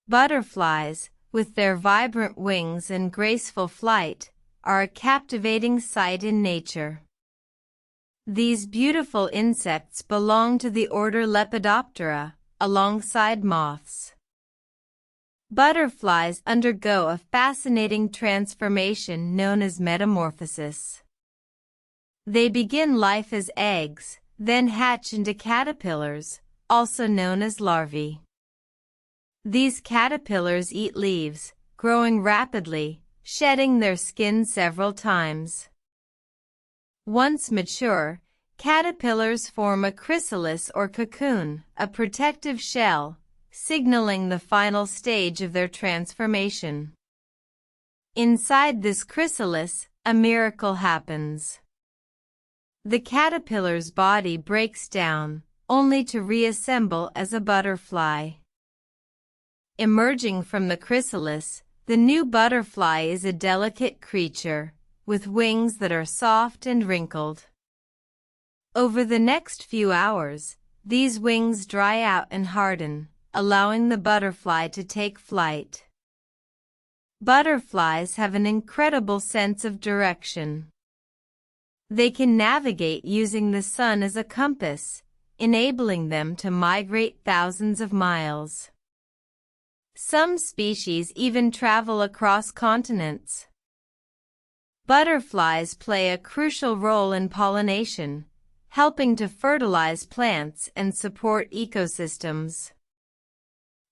Butterflies, with their vibrant wings and graceful flight, are a captivating sight in nature. These beautiful insects belong to the order Lepidoptera, alongside moths. Butterflies undergo a fascinating transformation known as metamorphosis. They begin life as eggs, then hatch into caterpillars, also known as larvae. These caterpillars eat leaves, growing rapidly, shedding their skin several times. Once mature, caterpillars form a chrysalis or cocoon, a protective shell, signaling the final stage of their transformation. Inside this chrysalis, a miracle happens. The caterpillar's body breaks down, only to reassemble as a butterfly. Emerging from the chrysalis, the new butterfly is a delicate creature, with wings that are soft and wrinkled. Over the next few hours, these wings dry out and harden, allowing the butterfly to take flight. Butterflies have an incredible sense of direction. They can navigate using the sun as a compass, enabling them to migrate thousands of miles. Some species even travel across continents. Butterflies play a crucial role in pollination, helping to fertilize plants and support ecosystems.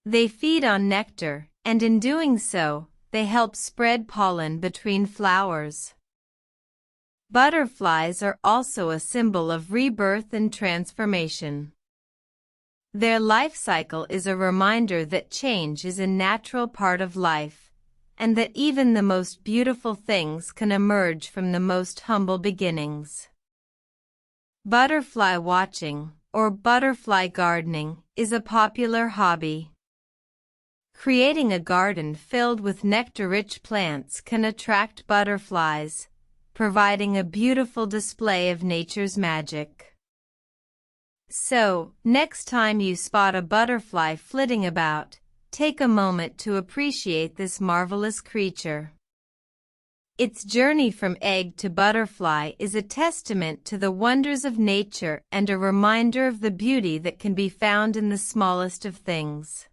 They feed on nectar, and in doing so, they help spread pollen between flowers. Butterflies are also a symbol of rebirth and transformation. Their life cycle is a reminder that change is a natural part of life, and that even the most beautiful things can emerge from the most humble beginnings. Butterfly watching, or butterfly gardening, is a popular hobby. Creating a garden filled with nectar-rich plants can attract butterflies, providing a beautiful display of nature's magic. So, next time you spot a butterfly flitting about, take a moment to appreciate this marvelous creature. Its journey from egg to butterfly is a testament to the wonders of nature and a reminder of the beauty that can be found in the smallest of things.